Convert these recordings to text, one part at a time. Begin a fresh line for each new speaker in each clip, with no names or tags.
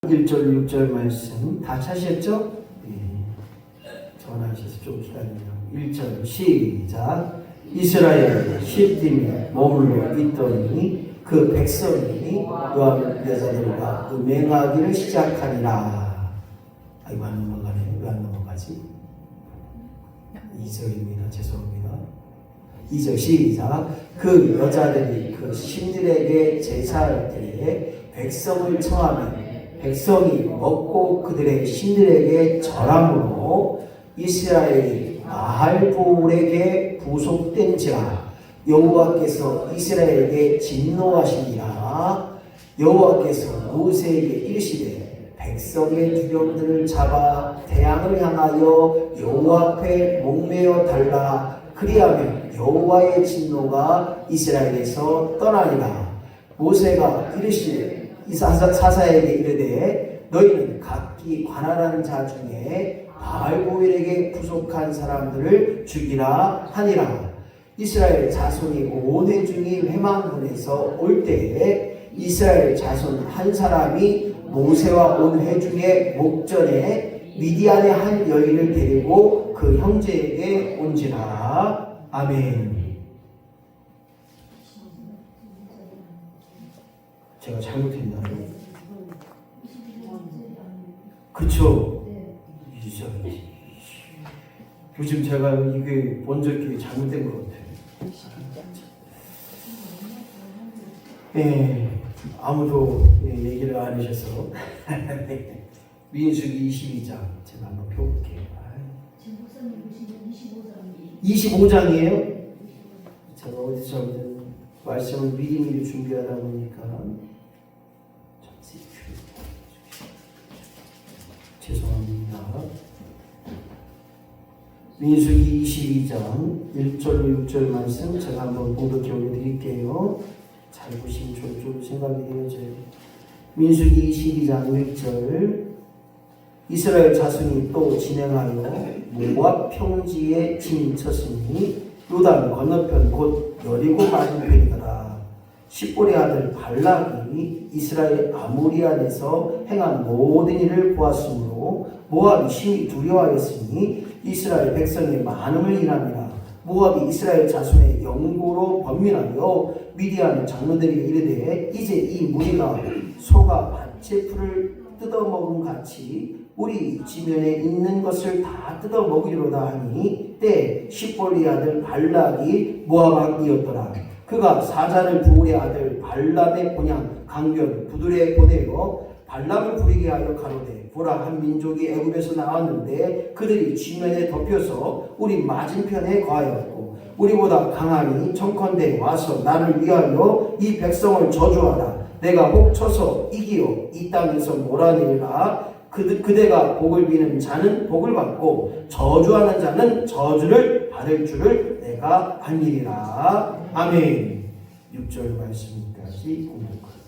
1절 6절 말씀 다 찾으셨죠? 전화하셔서 좀 기다리면 1절 시작. 이스라엘 시딤에 머물러 있더니 그 백성이 요한 여자들과 음행하기를 시작하니라. 아이고 안 넘어가네. 왜 안 넘어가지? 2절입니다. 죄송합니다. 2절 시작. 그 여자들이 그 신들에게 제사할 때에 백성을 청하면 백성이 먹고 그들의 신들에게 절함으로 이스라엘이 바알볼에게 부속된지라. 여호와께서 이스라엘에게 진노하시니라. 여호와께서 모세에게 이르시되 백성의 두려움들을 잡아 태양을 향하여 여호와 앞에 목매어 달라. 그리하면 여호와의 진노가 이스라엘에서 떠나리라. 모세가 이르시되 사사에게 이르되 너희는 각기 관할한 자 중에 바알보엘에게 부속한 사람들을 죽이라 하니라. 이스라엘 자손이 온 회중이 회망문에서 올 때에 이스라엘 자손 한 사람이 모세와 온 회중의 목전에 미디안의 한 여인을 데리고 그 형제에게 온지라. 아멘. 제가 잘못했나요? 그쵸? 요즘 제가 이게 먼저 이렇게 잘못된 것 같아요. 아무도 얘기를 안 하셔서 민수기 22장 제가 한번 펴볼게요. 25장이에요? 제가 어디서 말씀을 미리미리 준비하다 보니까 죄송합니다. 민수기 22장 1절로 6절 말씀 제가 한번 봉독해 올려드릴게요. 잘 보시면 좀 생각이 되어져요. 민수기 22장 1절. 이스라엘 자손이 또 진행하여 모압 평지에 진쳤으니 요단 건너편 곧 여리고 맞은편이더라. 십볼의 아들 발락이 이스라엘 아모리안에서 행한 모든 일을 보았으므로 모압이 심히 두려워하였으니 이스라엘 백성의 많음을 인함이라. 모압이 이스라엘 자손의 영고로 번민하여 미디안 장로들에게 이르되 이제 이 무리가 소가 밭의 풀을 뜯어먹은 같이 우리 지면에 있는 것을 다 뜯어먹으리로다 하니 때 십볼의 아들 발락이 모압 왕이었더라. 그가 사자를 부울의 아들 발람의 본향 강변 부들에 보내어 발람을 부리게 하여 가로되 보라 한 민족이 애굽에서 나왔는데 그들이 지면에 덮여서 우리 맞은편에 거하였고 우리보다 강하니 청컨대 와서 나를 위하여 이 백성을 저주하라. 내가 혹 쳐서 이기어 이 땅에서 몰아내리라. 그대가 복을 비는 자는 복을 받고 저주하는 자는 저주를 받을 줄을 내가 알리리라. 아멘. 6절 말씀까지 공독하겠습니다.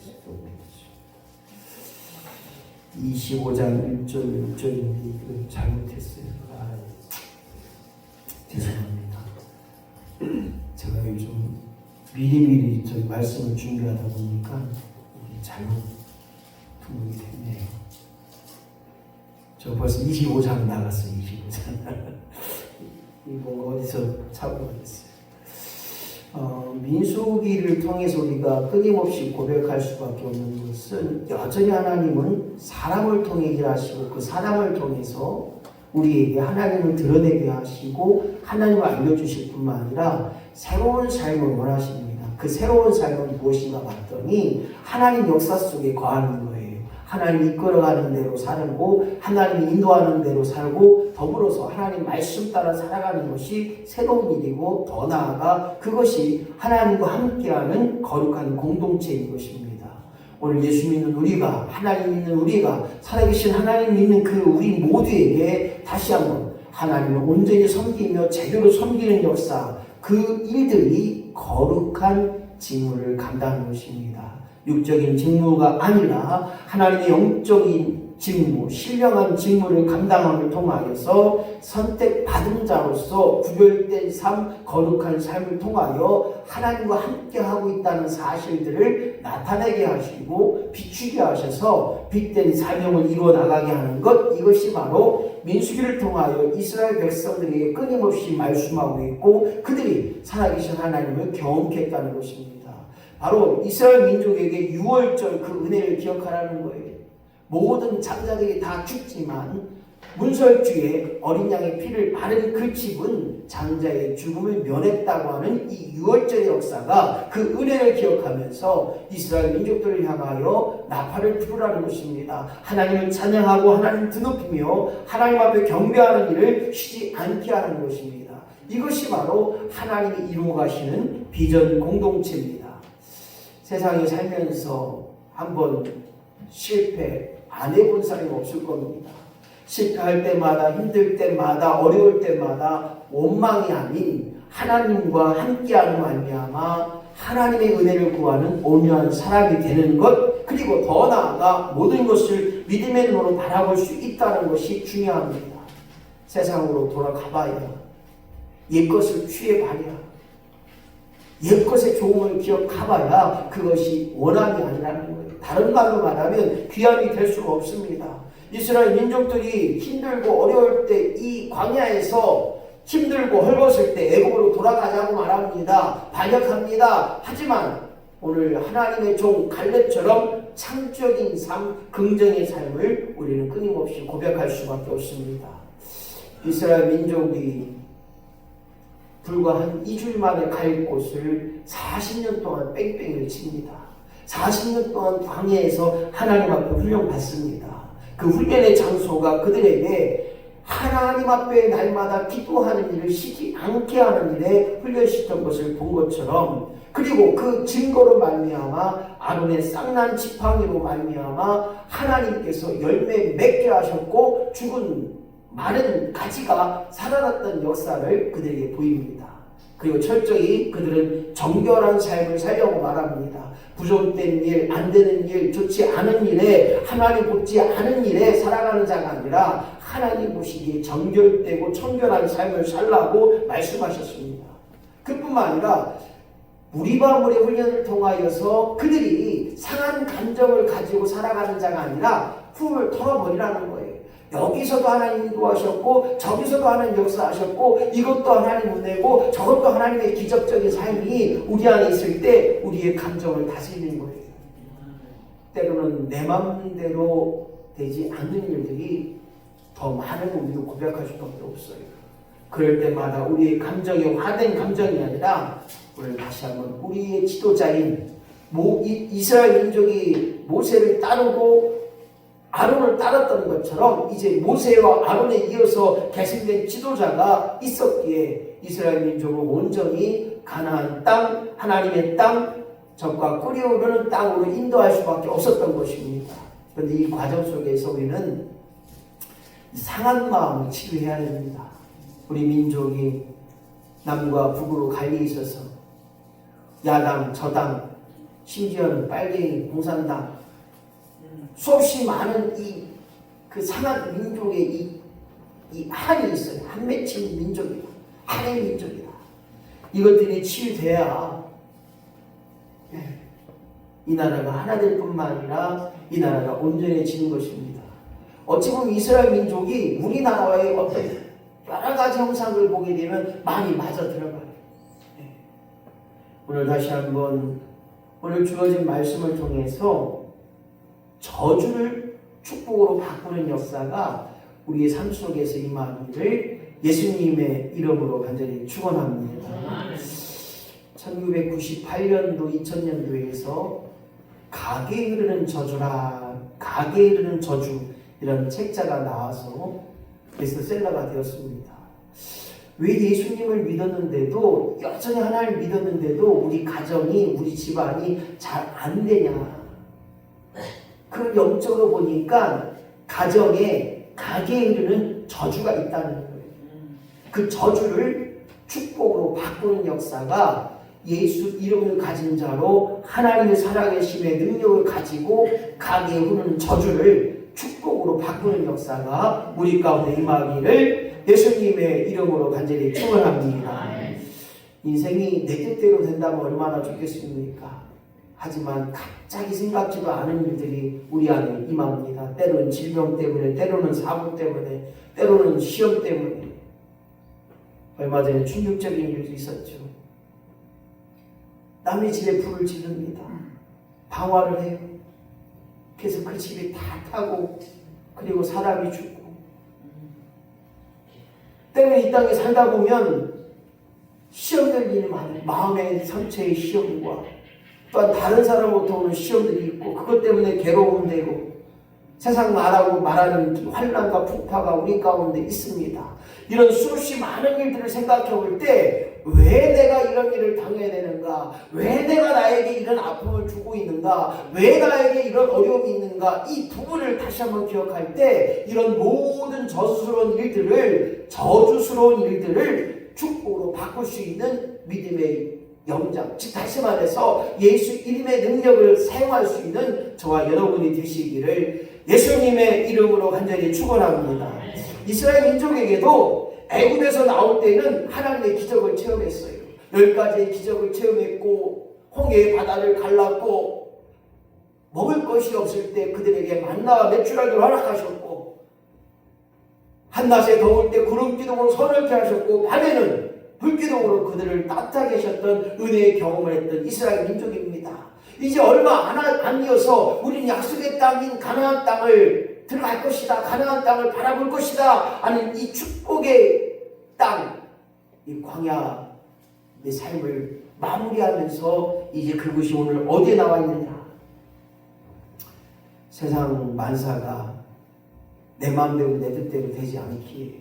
25장 1절 6절인데 잘못했어요. 죄송합니다. 제가 요즘 미리미리 저 말씀을 준비하다 보니까 잘못 등록이 됐네요. 저 벌써 25장 나갔어요. 25장. 이거 어디서 착오했어요. 민수기를 통해서 우리가 끊임없이 고백할 수밖에 없는 것은 여전히 하나님은 사람을 통해 일하시고 그 사람을 통해서 우리에게 하나님을 드러내게 하시고 하나님을 알려주실 뿐만 아니라 새로운 삶을 원하십니다. 그 새로운 삶은 무엇인가 봤더니 하나님 역사 속에 거하는 거예요. 하나님이 이끌어가는 대로 살고 하나님이 인도하는 대로 살고 더불어서 하나님 말씀 따라 살아가는 것이 새로운 일이고 더 나아가 그것이 하나님과 함께하는 거룩한 공동체인 것입니다. 오늘 예수 믿는 우리가 하나님 믿는 우리가 살아계신 하나님 믿는 그 우리 모두에게 다시 한번 하나님을 온전히 섬기며 제대로 섬기는 역사 그 일들이 거룩한 직무를 감당하는 것입니다. 육적인 직무가 아니라 하나님의 영적인 직무, 신령한 직무를 감당함을 통하여서 선택받은 자로서 구별된 삶, 거룩한 삶을 통하여 하나님과 함께하고 있다는 사실들을 나타내게 하시고 비추게 하셔서 빛된 사명을 이루어 나가게 하는 것, 이것이 바로 민수기를 통하여 이스라엘 백성들에게 끊임없이 말씀하고 있고 그들이 살아계신 하나님을 경험했다는 것입니다. 바로 이스라엘 민족에게 유월절 그 은혜를 기억하라는 거예요. 모든 장자들이 다 죽지만 문설주에 어린 양의 피를 바른 그 집은 장자의 죽음을 면했다고 하는 이 유월절의 역사가 그 은혜를 기억하면서 이스라엘 민족들을 향하여 나팔을 부르라는 것입니다. 하나님을 찬양하고 하나님을 드높이며 하나님 앞에 경배하는 일을 쉬지 않게 하는 것입니다. 이것이 바로 하나님이 이루어 가시는 비전 공동체입니다. 세상에 살면서 한번 실패 안 해본 사람이 없을 겁니다. 실패할 때마다, 힘들 때마다, 어려울 때마다 원망이 아닌 하나님과 함께하는 말미암아 하나님의 은혜를 구하는 온유한 사람이 되는 것, 그리고 더 나아가 모든 것을 믿음의 눈으로 바라볼 수 있다는 것이 중요합니다. 세상으로 돌아가봐야 옛것을 취해봐야 옛것의 좋음을 기억해봐야 그것이 원함이 아니라는 거예요. 다른 말로 말하면 귀함이 될 수가 없습니다. 이스라엘 민족들이 힘들고 어려울 때 이 광야에서 힘들고 헐벗을 때 애굽으로 돌아가자고 말합니다. 반역합니다. 하지만 오늘 하나님의 종 갈렙처럼 창조적인 삶, 긍정의 삶을 우리는 끊임없이 고백할 수밖에 없습니다. 이스라엘 민족이 불과 한 2주일 만에 갈 곳을 40년 동안 뺑뺑이를 칩니다. 40년 동안 광야에서 하나님 앞에 훈련받습니다. 그 훈련의 장소가 그들에게 하나님 앞에 날마다 기도하는 일을 쉬지 않게 하는 일에 훈련시켰던 것을 본 것처럼, 그리고 그 증거로 말미암아 아론의 쌍난 지팡이로 말미암아 하나님께서 열매 맺게 하셨고 죽은 많은 가지가 살아났던 역사를 그들에게 보입니다. 그리고 철저히 그들은 정결한 삶을 살려고 말합니다. 부족된 일, 안 되는 일, 좋지 않은 일에, 하나님 돕지 않은 일에 살아가는 자가 아니라 하나님 보시기에 정결되고 청결한 삶을 살라고 말씀하셨습니다. 그뿐만 아니라 무리바물의 훈련을 통하여서 그들이 상한 감정을 가지고 살아가는 자가 아니라 훌을 털어버리라는 거예요. 여기서도 하나님 인도하셨고 저기서도 하나님 역사하셨고 이것도 하나님 은혜고 저것도 하나님의 기적적인 삶이 우리 안에 있을 때 우리의 감정을 다스리는 거예요. 때로는 내 마음대로 되지 않는 일들이 더 많은 우리도 고백할 수밖에 없어요. 그럴 때마다 우리의 감정이 화된 감정이 아니라 오늘 다시 한번 우리의 지도자인 이스라엘 민족이 모세를 따르고 아론을 따랐던 것처럼 이제 모세와 아론에 이어서 계승된 지도자가 있었기에 이스라엘 민족을 온전히 가나안 땅, 하나님의 땅, 적과 끓여오르는 땅으로 인도할 수밖에 없었던 것입니다. 그런데 이 과정 속에서 우리는 상한 마음을 치유해야 됩니다. 우리 민족이 남과 북으로 갈려 있어서 야당, 저당, 심지어는 빨갱이, 공산당 수없이 많은 그 상한 민족의 이 한이 있어요. 한 맺힌 민족이다. 한의 민족이다. 이것들이 치유돼야 이 나라가 하나 될 뿐만 아니라 이 나라가 온전해지는 것입니다. 어찌 보면 이스라엘 민족이 우리나라와의 어떤 여러 가지 형상을 보게 되면 많이 맞아 들어가요. 오늘 다시 한번 오늘 주어진 말씀을 통해서 저주를 축복으로 바꾸는 역사가 우리의 삶 속에서 임하기를 예수님의 이름으로 간절히 축원합니다. 1998년도 2000년도에서 가게에 이르는 저주라, 가게에 이르는 저주 이런 책자가 나와서 베스트셀러가 되었습니다. 왜 예수님을 믿었는데도, 여전히 하나님을 믿었는데도 우리 가정이, 우리 집안이 잘 안 되냐. 그 영적으로 보니까 가정에 가게에 이르는 저주가 있다는 거예요. 그 저주를 축복으로 바꾸는 역사가 예수 이름을 가진 자로 하나님의 살아계심의 능력을 가지고 가게에 흐르는 저주를 축복으로 바꾸는 역사가 우리 가운데 임하기를 예수님의 이름으로 간절히 축원합니다. 인생이 내 뜻대로 된다면 얼마나 좋겠습니까? 하지만 갑자기 생각지도 않은 일들이 우리 안에 임합니다. 때로는 질병 때문에, 때로는 사고 때문에, 때로는 시험 때문에. 얼마 전에 충격적인 일도 있었죠. 남의 집에 불을 지릅니다. 방화를 해요. 그래서 그 집이 다 타고 그리고 사람이 죽고. 때문에 이 땅에 살다 보면 시험될 일이 많아요. 마음의 상처의 시험과 또한 다른 사람으로부터 오는 시험들이 있고 그것 때문에 괴로움되고 세상 말하는 환난과 풍파가 우리 가운데 있습니다. 이런 수없이 많은 일들을 생각해 볼 때 왜 내가 이런 일을 당해야 되는가? 왜 내가 나에게 이런 아픔을 주고 있는가? 왜 나에게 이런 어려움이 있는가? 이 부분을 다시 한번 기억할 때 이런 모든 저주스러운 일들을 축복으로 바꿀 수 있는 믿음의 영장, 즉 다시 말해서 예수 이름의 능력을 사용할 수 있는 저와 여러분이 되시기를 예수님의 이름으로 간절히 축원합니다. 이스라엘 민족에게도 애굽에서 나올 때는 하나님의 기적을 체험했어요. 10가지의 기적을 체험했고 홍해의 바다를 갈랐고 먹을 것이 없을 때 그들에게 만나와 메추라기를 허락하셨고 한낮에 더울 때 구름기둥으로 선을 펴하셨고 밤에는 불기둥으로 그들을 따뜻하게 하셨던 은혜의 경험을 했던 이스라엘 민족입니다. 이제 얼마 아니어서 우리는 약속의 땅인 가나안 땅을 들어갈 것이다. 가나안 땅을 바라볼 것이다. 하는 이 축복의 땅, 이 광야의 삶을 마무리하면서 이제 그것이 오늘 어디에 나와 있느냐. 세상 만사가 내 마음대로 내 뜻대로 되지 않기에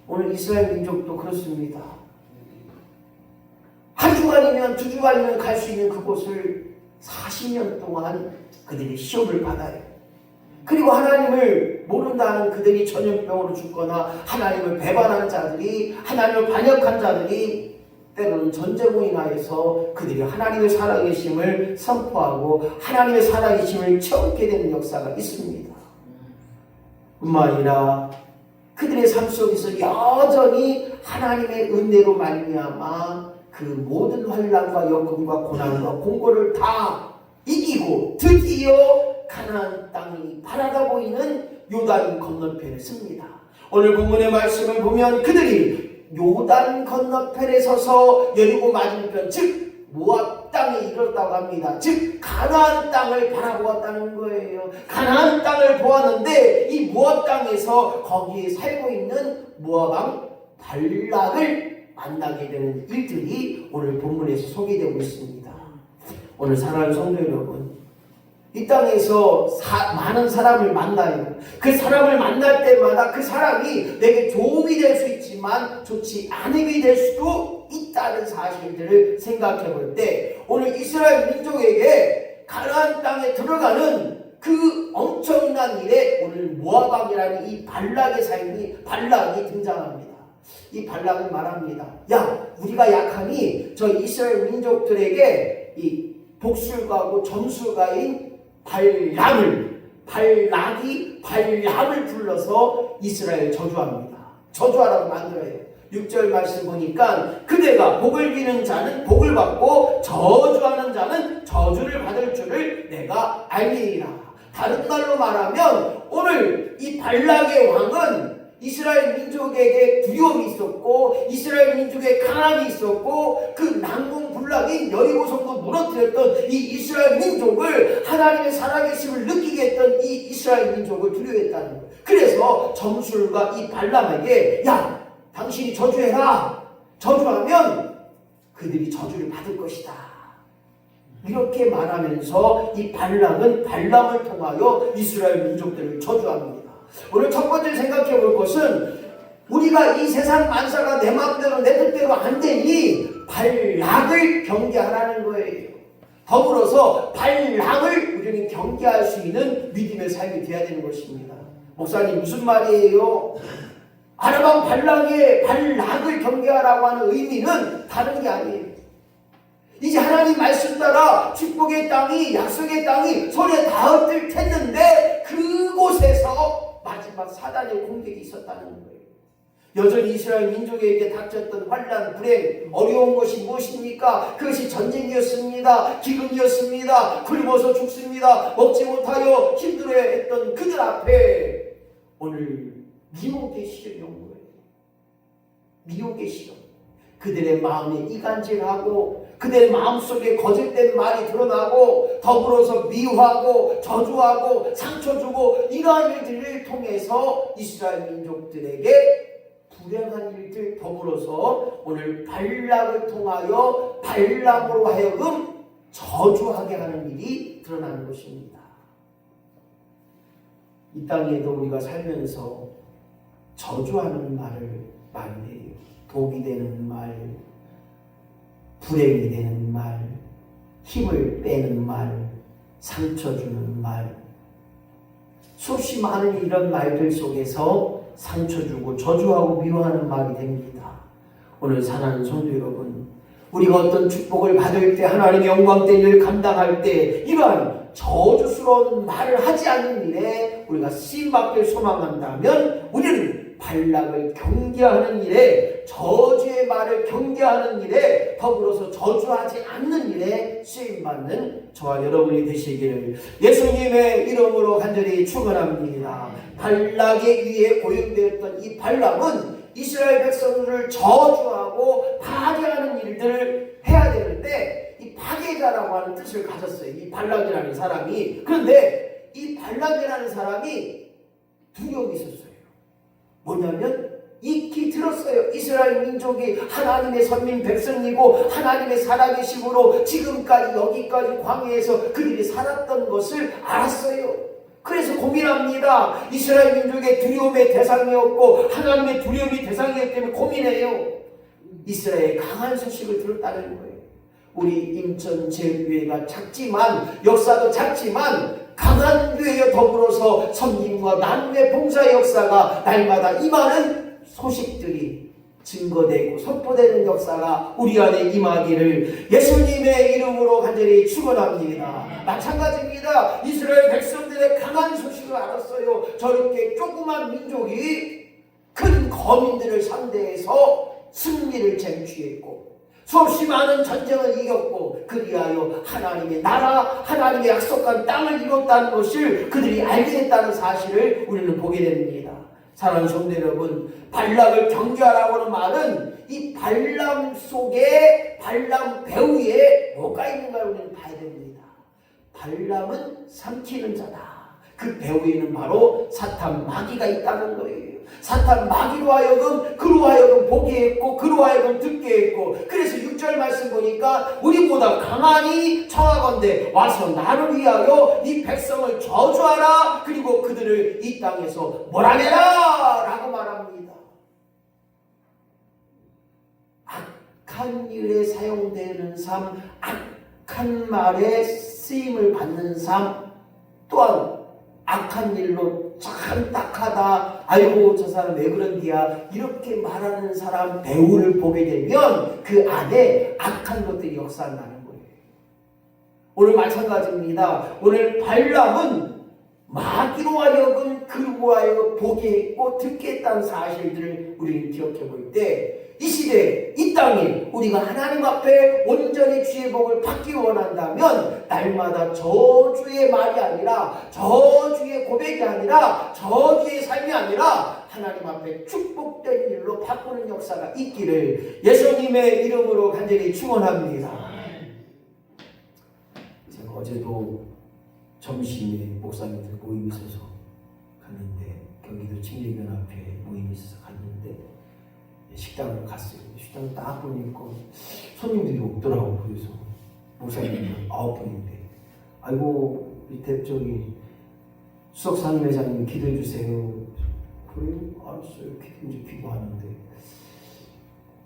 오늘 이스라엘 민족도 그렇습니다. 한 주간이면 두 주간이면 갈 수 있는 그곳을 40년 동안 그들이 시험을 받아요. 그리고 하나님을 모른다는 그들이 전염병으로 죽거나 하나님을 배반하는 자들이 하나님을 반역한 자들이 때로는 전쟁으로 인하여서 그들이 하나님의 살아계심을 선포하고 하나님의 살아계심을 체험하게 되는 역사가 있습니다. 뿐만 아니라 그들의 삶 속에서 여전히 하나님의 은혜로 말미암아 그 모든 환난과 역경과 고난과 공고를 다 이기고 드디어 가나안 땅이 바라다 보이는 요단 건너편에 섭니다. 오늘 본문의 말씀을 보면 그들이 요단 건너편에 서서 여리고 맞은편 즉 모압 땅에 이르렀다고 합니다. 즉 가나안 땅을 바라보았다는 거예요. 가나안 땅을 보았는데 이 모압 땅에서 거기에 살고 있는 모압 왕 발락을 만나게 되는 일들이 오늘 본문에서 소개되고 있습니다. 오늘 사랑하는 성도 여러분, 이 땅에서 많은 사람을 만나요. 그 사람을 만날 때마다 그 사람이 내게 도움이 될 수 있지만 좋지 않음이 될 수도 있다는 사실들을 생각해 볼 때 오늘 이스라엘 민족에게 가나안 땅에 들어가는 그 엄청난 일에 오늘 모압 왕이라는 이 발락의 삶이 발락이 등장합니다. 이 발락은 말합니다. 야, 우리가 약하니 저 이스라엘 민족들에게 이 복술가고 점술가인 발락을 불러서 이스라엘 저주합니다. 저주하라고 만들어요. 6절 말씀 보니까 그대가 복을 비는 자는 복을 받고 저주하는 자는 저주를 받을 줄을 내가 알리니라. 다른 말로 말하면 오늘 이 발락의 왕은 이스라엘 민족에게 두려움이 있었고 이스라엘 민족에 강함이 있었고 그 난공불락인 여리고 성도 무너뜨렸던 이 이스라엘 민족을 하나님의 살아계심을 느끼게 했던 이 이스라엘 민족을 두려워했다는 거예요. 그래서 점술과 이 발람에게 야, 당신이 저주해라. 저주하면 그들이 저주를 받을 것이다. 이렇게 말하면서 이 발람은 발람을 통하여 이스라엘 민족들을 저주합니다. 오늘 첫 번째 생각해 볼 것은 우리가 이 세상 만사가 내 마음대로 내 뜻대로 안 되니 발락을 경계하라는 거예요. 더불어서 발락을 우리는 경계할 수 있는 믿음의 삶이 되어야 되는 것입니다. 목사님 무슨 말이에요? 아람 발락의 발락을 경계하라고 하는 의미는 다른 게 아니에요. 이제 하나님 말씀 따라 축복의 땅이 약속의 땅이 손에 닿을 텐데 그곳에서 마지막 마지막 사단의 공격이 있었다는 거예요. 여전히 이스라엘 민족에게 닥쳤던 환난, 불행, 어려운 것이 무엇입니까? 그것이 전쟁이었습니다. 기근이었습니다. 굶어서 죽습니다. 먹지 못하여 힘들어했던 그들 앞에 오늘 미혹의 시련이 온 거예요. 미혹의 시련. 그들의 마음에 이간질하고 그들의 마음속에 거짓된 말이 드러나고 더불어서 미워하고 저주하고 상처 주고 이러한 일들을 통해서 이스라엘 민족들에게 불행한 일들 더불어서 오늘 발락을 통하여 발람으로 하여금 저주하게 하는 일이 드러나는 것입니다. 이 땅에도 우리가 살면서 저주하는 말을 많이 해요. 독이 되는 말, 불행이 되는 말, 힘을 빼는 말, 상처 주는 말, 수없이 많은 이런 말들 속에서 상처 주고 저주하고 미워하는 말이 됩니다. 오늘 사랑하는 성도 여러분, 우리가 어떤 축복을 받을 때 하나님의 영광된 일을 감당할 때 이러한 저주스러운 말을 하지 않는 일에 우리가 쓰임받길 소망한다면 우리는 발락을 경계하는 일에, 저주의 말을 경계하는 일에, 더불어서 저주하지 않는 일에 쓰임받는 저와 여러분이 되시기를 예수님의 이름으로 간절히 축원합니다. 발락의 위에 고용되었던 이 발락은 이스라엘 백성들을 저주하고 파괴하는 일들을 해야 되는데 이 파괴자라고 하는 뜻을 가졌어요. 이 발락이라는 사람이. 그런데 이 발락이라는 사람이 두려움이 있었어요. 뭐냐면 익히 들었어요. 이스라엘 민족이 하나님의 선민 백성이고 하나님의 살아계심으로 지금까지 여기까지 광야에서 그들이 살았던 것을 알았어요. 그래서 고민합니다. 이스라엘 민족의 두려움의 대상이었고 하나님의 두려움이 대상이었기 때문에 고민해요. 이스라엘의 강한 소식을 들었다는 거예요. 우리 인천 제일교회가 작지만, 역사도 작지만 강한 교회와 더불어서 섬김과 나눔의 봉사의 역사가 날마다 임하는 소식들이 증거되고 선포되는 역사가 우리 안에 임하기를 예수님의 이름으로 간절히 축원합니다. 마찬가지입니다. 이스라엘 백성들의 강한 소식을 알았어요. 저렇게 조그만 민족이 큰 거민들을 상대해서 승리를 쟁취했고 수없이 많은 전쟁을 이겼고 그리하여 하나님의 나라, 하나님의 약속한 땅을 이뤘다는 것을 그들이 알게 됐다는 사실을 우리는 보게 됩니다. 사랑하는 성도 여러분, 발락을 경계하라고 하는 말은 이 발람 속에 발람 배후에 뭐가 있는가를 우리는 봐야 됩니다. 발람은 삼키는 자다. 그 배후에는 바로 사탄 마귀가 있다는 거예요. 사탄 마귀로 하여금 그로 하여금 보게 했고 그로 하여금 듣게 했고 그래서 6절 말씀 보니까 우리보다 강하니 청하건대 와서 나를 위하여 이 백성을 저주하라 그리고 그들을 이 땅에서 몰아내라 라고 말합니다. 악한 일에 사용되는 삶, 악한 말에 쓰임을 받는 삶 또한 악한 일로 참 딱하다. 아이고 저 사람 왜 그런디야. 이렇게 말하는 사람 배우를 보게 되면 그 안에 악한 것들이 역사한다는 거예요. 오늘 마찬가지입니다. 오늘 발람은 마귀로 하여금 그로 하여금 보게 했고 듣게 했다는 사실들을 우리는 기억해 볼 때 이 시대 이 땅에 우리가 하나님 앞에 온전히 주의 복을 받기 원한다면 날마다 저주의 말이 아니라 저주의 고백이 아니라 저주의 삶이 아니라 하나님 앞에 축복된 일로 바꾸는 역사가 있기를 예수님의 이름으로 간절히 축원합니다. 제가 어제도 점심에 목사님들 모임이 있어서 갔는데 경기도青年연합회 모임이 있어서 갔는데 식당을 갔어요. 식당을 딱 보니까 손님들이 없더라고. 그래서 목사님이 9분인데 아이고 밑에 저기 수석 상임회장님 기도해 주세요. 그래요? 알았어요. 이제 기도하는데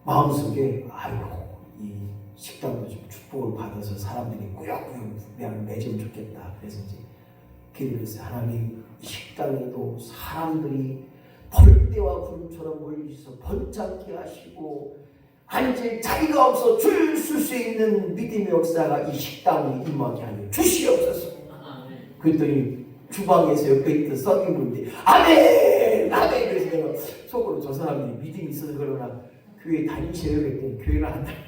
마음속에 아이고 이 식당도 좀 축복을 받아서 사람들이 꾸역꾸역 맺으면 좋겠다. 그래서 이제 기도를 했어요. 하나님 이 식당에도 사람들이 벌떼와 구름처럼 몰리셔서 번창케 하시고 앉을 자리가 없어 줄 쓸 수 있는 믿음의 역사가 이 식당에 임하게 하여 주시옵소서. 그랬더니 주방에서 옆에 있던 서빙분들이 아멘 속으로 저 사람이 믿음이 있어서 그러나 교회 다니셔요 그랬더니 교회를 안 다니대.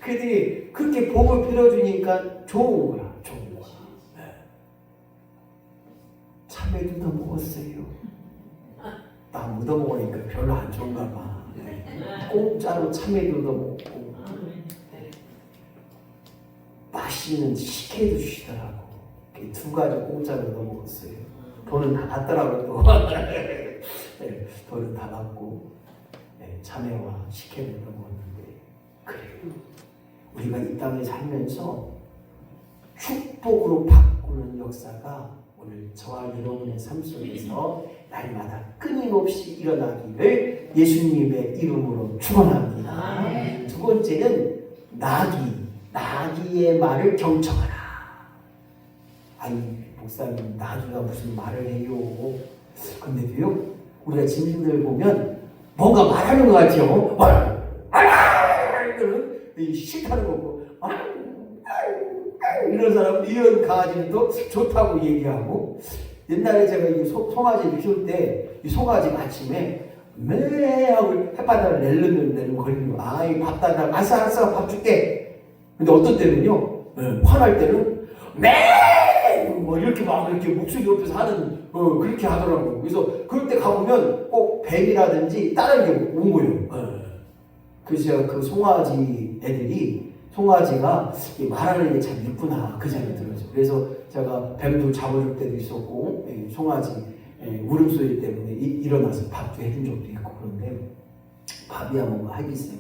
그들이 그렇게 복을 빌어주니까 좋은 거야. 좋은 거야. 참외도 더 먹었어요. 나 묻어먹으니까 별로 안 좋은가 봐. 공짜로 참외도 더 먹고 맛있는 식혜도 주시더라고. 두 가지 공짜로 더 먹었어요. 돈은 다 받더라고요. 또. 네, 돈은 다 받고 네, 참외와 식혜를 더 먹었는데 그래요. 우리가 이 땅에 살면서 축복으로 바꾸는 역사가 오늘 저와 여러분의 삶 속에서 날마다 끊임없이 일어나기를 예수님의 이름으로 축원합니다. 두 번째는 나귀의 말을 경청하라. 아니 목사님 나귀가 무슨 말을 해요? 근데도요 우리가 짐승들 보면 뭔가 말하는 것 같아요. 싫다는 거고 이런 사람 이런 강아지는 또 좋다고 얘기하고 옛날에 제가 이 송아지를 키울 때 이 송아지가 아침에 매 하고 햇바닥을 낼름 거리는 거. 아이 밥 달라. 알았어 밥 줄게. 근데 어떤 때는요 화날 때는 뭐 이렇게 막 이렇게 목소리 높여서 하는 그렇게 하더라고. 그래서 그럴 때 가보면 꼭 뱀이라든지 다른 게 온 거예요. 그래서 제가 그 송아지 애들이 송아지가 말하는 게 참 있구나 그 생각이 들었죠. 그래서 제가 뱀도 잡아줄 때도 있었고 송아지 울음소리 때문에 일어나서 밥도 해준 적도 있고 그런데 밥이야 뭐 하겠어요.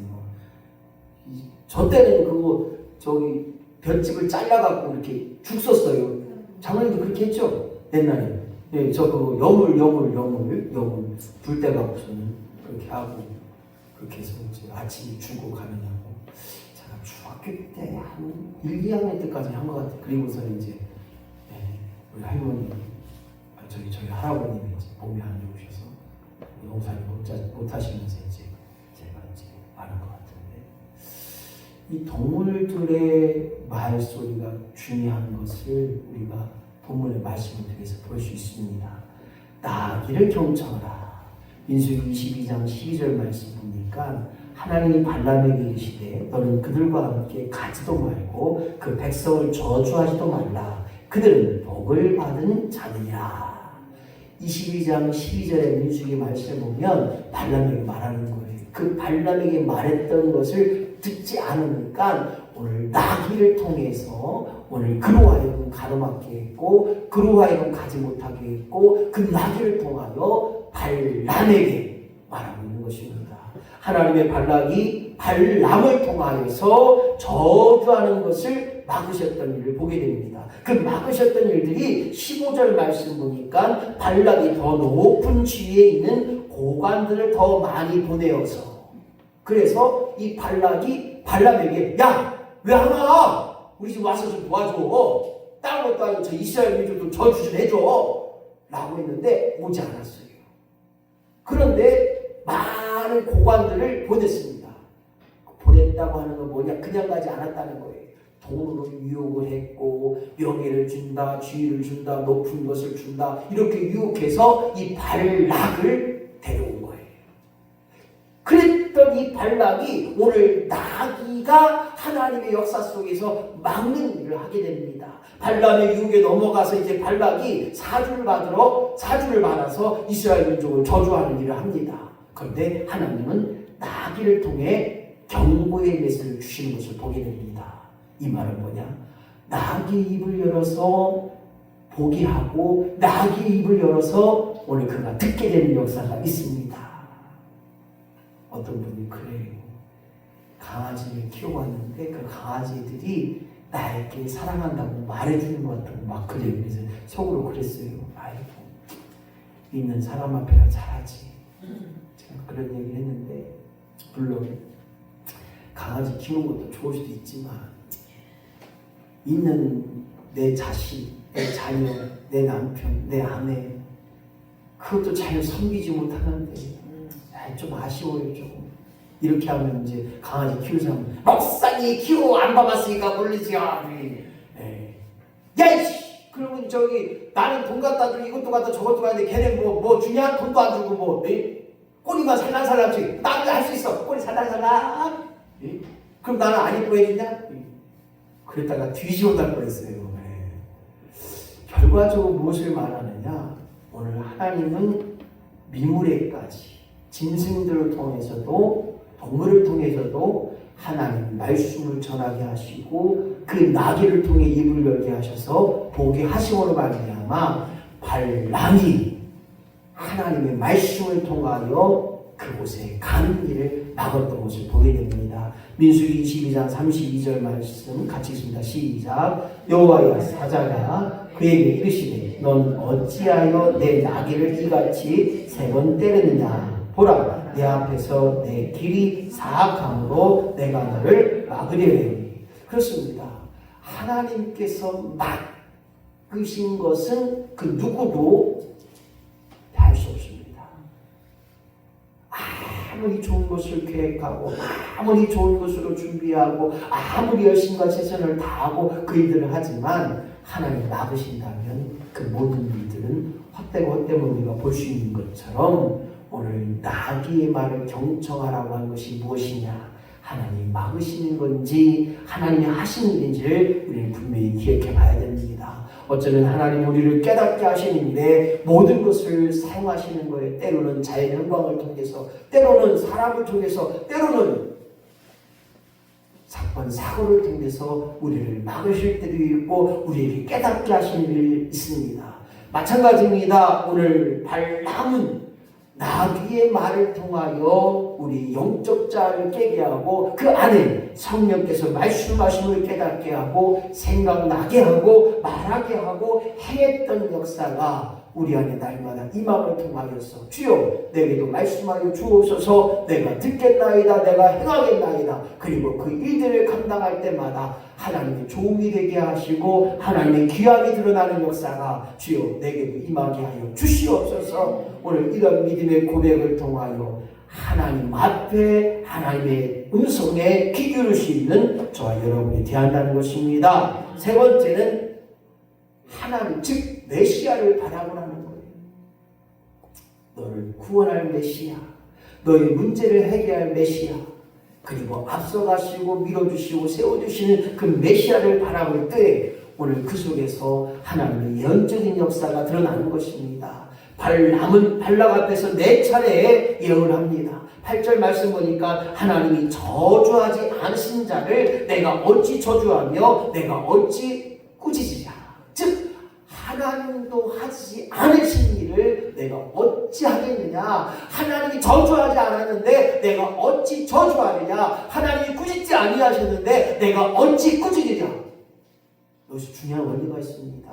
저 때는 그거 저기 볏짚을 잘라갖고 이렇게 죽 썼어요. 장모님도 그렇게 했죠 옛날에. 네, 저 그거 여물 불 때 갖고서는 그렇게 하고 그렇게 해서 이제 아침에 주고 가느냐고. 제가 중학교 때 한 1, 2학년 때까지 한 것 같아요. 그리고서 이제 우리 할머니 저희 할아버님이 이제 몸이 안 좋으셔서 농사를 못 하시면서 이제 제가 이제 아는 것 같은데 이 동물들의 말소리가 중요한 것을 우리가 본문의 말씀을 통해서 볼 수 있습니다. 나귀를 경청하라. 민수기 22장 12절 말씀 보니까 하나님이 발람에게 이르시되 너는 그들과 함께 가지도 말고 그 백성을 저주하지도 말라. 그들은 복을 받은 자들이라. 22장 12절의 민수기 말씀을 보면 발람에게 말하는 거예요. 그 발람에게 말했던 것을 듣지 않으니까 오늘 나귀를 통해서 오늘 그로 하여금 가로막게 했고 그로 하여금 가지 못하게 했고 그 나귀를 통하여 발람에게 말하고 있는 것입니다. 하나님의 발람을 통하여서 저주하는 것을 막으셨던 일을 보게 됩니다. 그 막으셨던 일들이 15절 말씀 보니까 발락이 더 높은 지위에 있는 고관들을 더 많이 보내어서 그래서 이 발락이 발람에게 야! 왜 안 와? 우리 집 와서 좀 도와줘. 다른 것도 아니고 저 이스라엘 민족도 저주 좀 해줘. 라고 했는데 오지 않았어요. 그런데 많은 고관들을 보냈습니다. 보냈다고 하는 건 뭐냐? 그냥 가지 않았다는 거예요. 돈으로 유혹을 했고 명예를 준다, 지위를 준다, 높은 것을 준다 이렇게 유혹해서 이 발락을 데려온 거예요. 그랬던 이 발락이 오늘 나귀가 하나님의 역사 속에서 막는 일을 하게 됩니다. 발람의 유혹에 넘어가서 이제 발락이 사주를 받아서 이스라엘 민족을 저주하는 일을 합니다. 그런데 하나님은 나귀를 통해 경고의 메시지를 주시는 것을 보게 됩니다. 이 말은 뭐냐? 나귀 입을 열어서 보게 하고 나귀 입을 열어서 오늘 그가 듣게 되는 역사가 있습니다. 어떤 분이 그래요. 강아지를 키우고 왔는데 그 강아지들이 나에게 사랑한다고 말해주는 것 같다고 막 그래요. 그래서 속으로 그랬어요. 아이고 있는 사람 앞에나 잘하지. 제가 그런 얘기를 했는데 물론 강아지 키우는 것도 좋을 수도 있지만 있는 내 자식, 내 자녀, 내 남편, 내 아내 그것도 잘 섬기지 못하는데 좀 아쉬워요. 조금 이렇게 하면 이제 강아지 키우는 사람은 목사님 키우고 안 봐봤으니까 모르지요. 야 이씨 그러면 나는 돈 갖다 주고 이것도 갖다 저것도 갖다 걔네 뭐 주냐? 돈도 안 주고 꼬리만 살랑살랑지. 나도 할 수 있어. 꼬리 살랑살랑. 그럼 나는 안 이쁘게 해주냐? 그랬다가 뒤집어 달 뻔했어요. 결과적으로 무엇을 말하느냐? 오늘 하나님은 미무레까지 짐승들을 통해서도 동물을 통해서도 하나님 말씀을 전하게 하시고 그 나귀를 통해 입을 열게 하셔서 보게 하심으로 말미암아 발람이 하나님의 말씀을 통하여 그곳에 가는 길을 막았던 것을 보게 됩니다. 민수기 22장 32절 말씀 같이 읽습니다. 시작. 여호와의 사자가 그에게 이르시되 넌 어찌하여 내 나귀를 이같이 3번 때리느냐. 보라, 내 앞에서 내 길이 사악함으로 내가 너를 막으려니. 그렇습니다. 하나님께서 막으신 것은 그 누구도 할 수 없습니다. 아무리 좋은 것을 계획하고 아무리 좋은 것으로 준비하고 아무리 열심과 최선을 다하고 그 일들을 하지만 하나님 막으신다면 그 모든 일들은 헛되면 우리가 볼 수 있는 것처럼 오늘 나귀의 말을 경청하라고 한 것이 무엇이냐? 하나님이 막으시는 건지 하나님이 하시는 일인지를 우리는 분명히 기억해 봐야 됩니다. 어쩌면 하나님 우리를 깨닫게 하시는 일에 모든 것을 사용하시는 거예요. 때로는 자연 영광을 통해서, 때로는 사람을 통해서, 때로는 사건 사고를 통해서 우리를 막으실 때도 있고 우리를 깨닫게 하시는 일이 있습니다. 마찬가지입니다. 오늘 발람은 나귀의 말을 통하여 우리 영적 자아를 깨게 하고 그 안에 성령께서 말씀하심을 깨닫게 하고 생각나게 하고 말하게 하고 행했던 역사가 우리 안에 날마다 임함을 통하여서 주여 내게도 말씀하여 주옵소서. 내가 듣겠나이다. 내가 행하겠나이다. 그리고 그 일들을 감당할 때마다 하나님의 도움이 되게 하시고 하나님의 귀함이 드러나는 역사가 주여 내게도 임하게 하여 주시옵소서. 오늘 이런 믿음의 고백을 통하여 하나님 앞에 하나님의 음성에 귀 기울일 수 있는 저와 여러분이 되한다는 것입니다. 세 번째는 하나님 즉 메시아를 바라보라는 거예요. 너를 구원할 메시아, 너의 문제를 해결할 메시아, 그리고 앞서가시고 밀어주시고 세워주시는 그 메시아를 바라볼 때 오늘 그 속에서 하나님의 예언적인 역사가 드러나는 것입니다. 발람은 발락 앞에서 4차례 예언을 합니다. 8절 말씀 보니까 하나님이 저주하지 않으신 자를 내가 어찌 저주하며 내가 어찌 꾸짖으랴. 즉 하나님도 하지 않으신 일을 내가 어찌 하겠느냐. 하나님이 저주하지 않았는데 내가 어찌 저주하느냐. 하나님이 꾸짖지 아니하셨는데 내가 어찌 꾸짖으랴. 여기서 중요한 원리가 있습니다.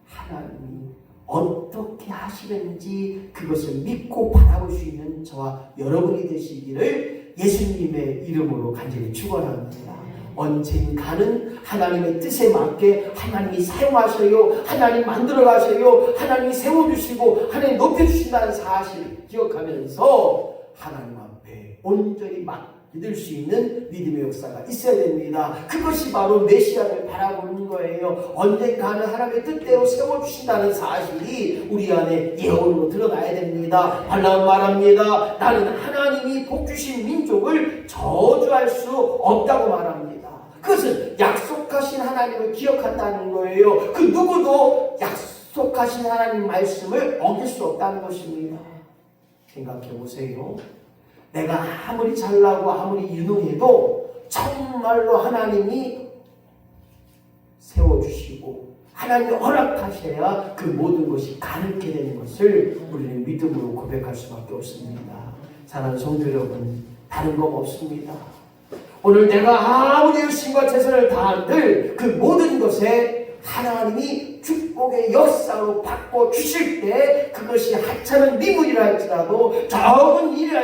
하나님이 어떻게 하시는지 그것을 믿고 바라볼 수 있는 저와 여러분이 되시기를 예수님의 이름으로 간절히 축원합니다. 언젠가는 하나님의 뜻에 맞게 하나님이 사용하셔요. 하나님 만들어 가셔요. 하나님이 세워주시고 하나님 높여주신다는 사실을 기억하면서 하나님 앞에 온전히 믿을 수 있는 믿음의 역사가 있어야 됩니다. 그것이 바로 메시아를 바라보는 거예요. 언젠가는 하나님의 뜻대로 세워주신다는 사실이 우리 안에 예언으로 드러나야 됩니다. 발람 말합니다. 나는 하나님이 복주신 민족을 저주할 수 없다고 말합니다. 그것은 약속하신 하나님을 기억한다는 거예요. 그 누구도 약속하신 하나님 말씀을 어길 수 없다는 것입니다. 생각해 보세요. 내가 아무리 잘나고 아무리 유능해도 정말로 하나님이 세워주시고 하나님이 허락하셔야 그 모든 것이 가능하게 되는 것을 우리는 믿음으로 고백할 수밖에 없습니다. 사랑하는 성도 여러분, 다른 건 없습니다. 오늘 내가 아무리 열심과 최선을 다한들 그 모든 것에 하나님이 축복의 역사로 바꿔주실 때 그것이 하찮은 미물이라 할지라도 적은 일이라